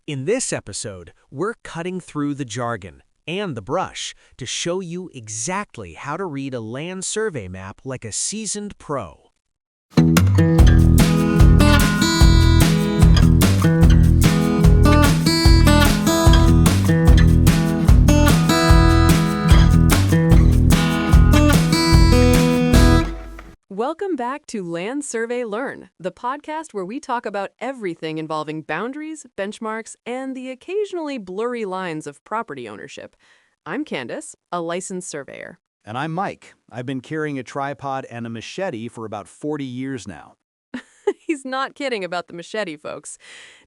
In this episode, we're cutting through the jargon and the brush to show you exactly how to read a land survey map like a seasoned pro. Welcome back to Land Survey Learn, the podcast where we talk about everything involving boundaries, benchmarks, and the occasionally blurry lines of property ownership. I'm Candace, a licensed surveyor. And I'm Mike. I've been carrying a tripod and a machete for about 40 years now. He's not kidding about the machete, folks.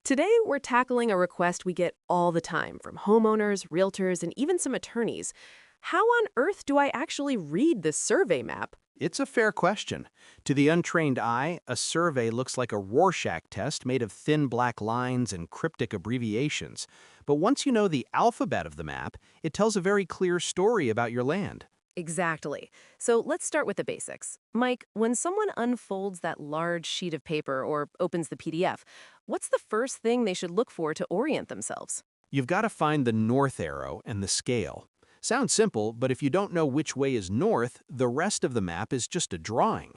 Today, we're tackling a request we get all the time from homeowners, realtors, and even some attorneys. How on earth do I actually read this survey map? It's a fair question. To the untrained eye, a survey looks like a Rorschach test made of thin black lines and cryptic abbreviations. But once you know the alphabet of the map, it tells a very clear story about your land. Exactly. So let's start with the basics. Mike, when someone unfolds that large sheet of paper or opens the PDF, what's the first thing they should look for to orient themselves? You've got to find the north arrow and the scale. Sounds simple, but if you don't know which way is north, the rest of the map is just a drawing.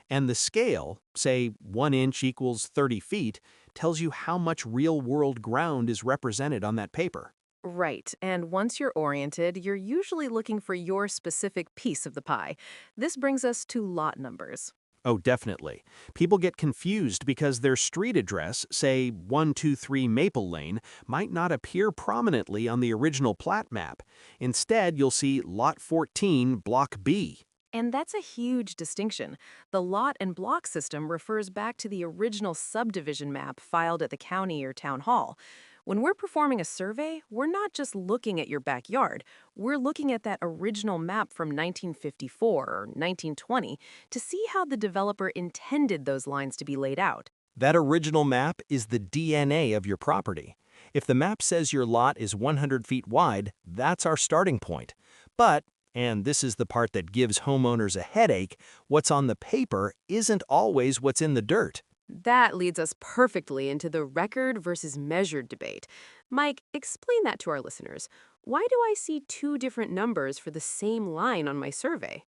And the scale, say 1 inch equals 30 feet, tells you how much real-world ground is represented on that paper. Right, and once you're oriented, you're usually looking for your specific piece of the pie. This brings us to lot numbers. Oh, definitely. People get confused because their street address, say 123 Maple Lane, might not appear prominently on the original plat map. Instead, you'll see Lot 14, Block B. And that's a huge distinction. The lot and block system refers back to the original subdivision map filed at the county or town hall. When we're performing a survey, we're not just looking at your backyard. We're looking at that original map from 1954 or 1920 to see how the developer intended those lines to be laid out. That original map is the DNA of your property. If the map says your lot is 100 feet wide, that's our starting point. But, and this is the part that gives homeowners a headache, what's on the paper isn't always what's in the dirt. That leads us perfectly into the record versus measured debate. Mike, explain that to our listeners. Why do I see two different numbers for the same line on my survey?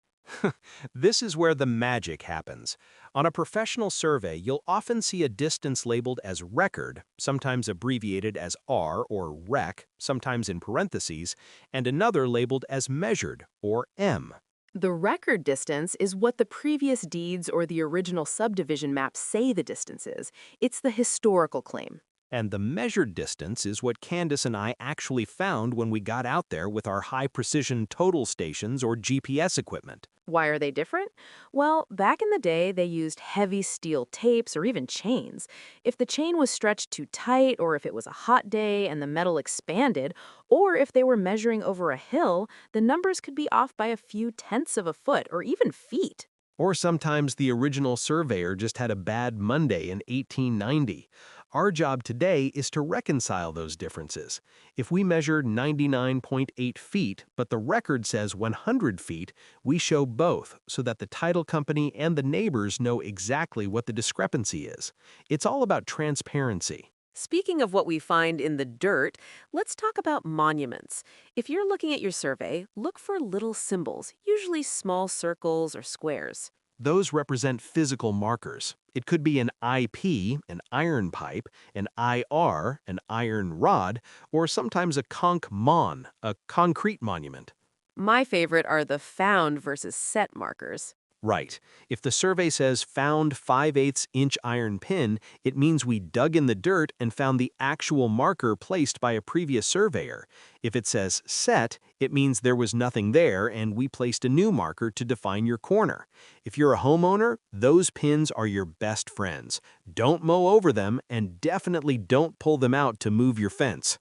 This is where the magic happens. On a professional survey, you'll often see a distance labeled as record, sometimes abbreviated as R or rec, sometimes in parentheses, and another labeled as measured or M. The record distance is what the previous deeds or the original subdivision maps say the distance is. It's the historical claim. And the measured distance is what Candace and I actually found when we got out there with our high-precision total stations or GPS equipment. Why are they different? Well, back in the day, they used heavy steel tapes or even chains. If the chain was stretched too tight, or if it was a hot day and the metal expanded, or if they were measuring over a hill, the numbers could be off by a few tenths of a foot or even feet. Or sometimes the original surveyor just had a bad Monday in 1890. Our job today is to reconcile those differences. If we measure 99.8 feet, but the record says 100 feet, we show both so that the title company and the neighbors know exactly what the discrepancy is. It's all about transparency. Speaking of what we find in the dirt, let's talk about monuments. If you're looking at your survey, look for little symbols, usually small circles or squares. Those represent physical markers. It could be an IP, an iron pipe, an IR, an iron rod, or sometimes a conch-mon, a concrete monument. My favorite are the found versus set markers. Right. If the survey says found 5/8 inch iron pin, it means we dug in the dirt and found the actual marker placed by a previous surveyor. If it says set, it means there was nothing there and we placed a new marker to define your corner. If you're a homeowner, those pins are your best friends. Don't mow over them and definitely don't pull them out to move your fence.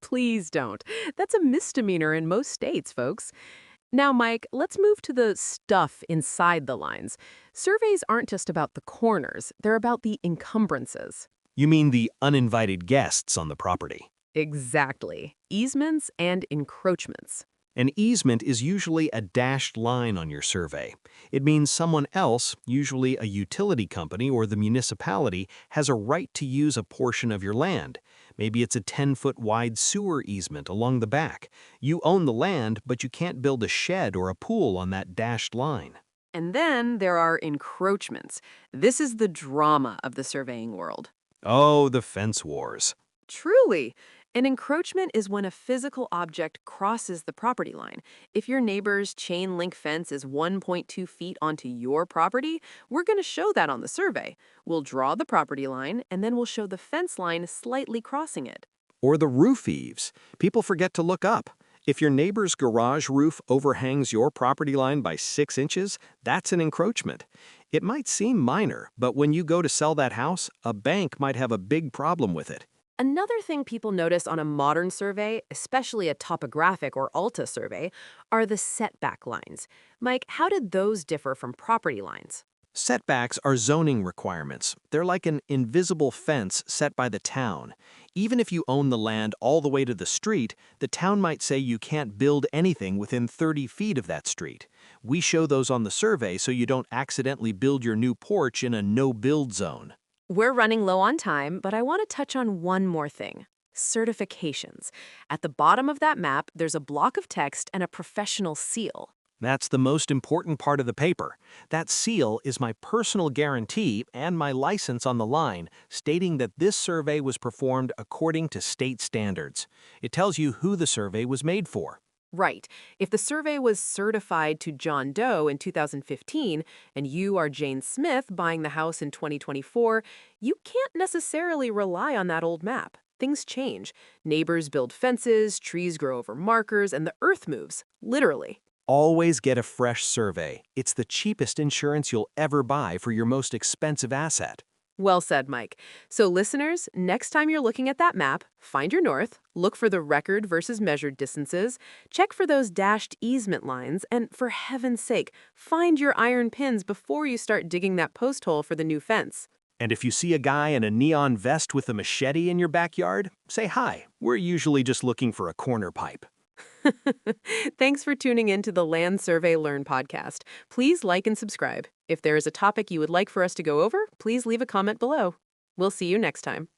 Please don't. That's a misdemeanor in most states, folks. Now, Mike, let's move to the stuff inside the lines. Surveys aren't just about the corners, they're about the encumbrances. You mean the uninvited guests on the property? Exactly. Easements and encroachments. An easement is usually a dashed line on your survey. It means someone else, usually a utility company or the municipality, has a right to use a portion of your land. Maybe it's a 10-foot wide sewer easement along the back. You own the land, but you can't build a shed or a pool on that dashed line. And then there are encroachments. This is the drama of the surveying world. Oh, the fence wars. Truly, an encroachment is when a physical object crosses the property line. If your neighbor's chain link fence is 1.2 feet onto your property, we're going to show that on the survey. We'll draw the property line, and then we'll show the fence line slightly crossing it. Or the roof eaves. People forget to look up. If your neighbor's garage roof overhangs your property line by 6 inches, that's an encroachment. It might seem minor, but when you go to sell that house, a bank might have a big problem with it. Another thing people notice on a modern survey, especially a topographic or ALTA survey, are the setback lines. Mike, how did those differ from property lines? Setbacks are zoning requirements. They're like an invisible fence set by the town. Even if you own the land all the way to the street, the town might say you can't build anything within 30 feet of that street. We show those on the survey so you don't accidentally build your new porch in a no-build zone. We're running low on time, but I want to touch on one more thing. Certifications. At the bottom of that map, there's a block of text and a professional seal. That's the most important part of the paper. That seal is my personal guarantee and my license on the line, stating that this survey was performed according to state standards. It tells you who the survey was made for. Right. If the survey was certified to John Doe in 2015 and you are Jane Smith buying the house in 2024, you can't necessarily rely on that old map. Things change. Neighbors build fences, trees grow over markers, and the earth moves, literally. Always get a fresh survey. It's the cheapest insurance you'll ever buy for your most expensive asset. Well said, Mike. So listeners, next time you're looking at that map, find your north, look for the record versus measured distances, check for those dashed easement lines, and for heaven's sake, find your iron pins before you start digging that post hole for the new fence. And if you see a guy in a neon vest with a machete in your backyard, say hi. We're usually just looking for a corner pipe. Thanks for tuning in to the Land Survey Learn podcast. Please like and subscribe. If there is a topic you would like for us to go over, please leave a comment below. We'll see you next time.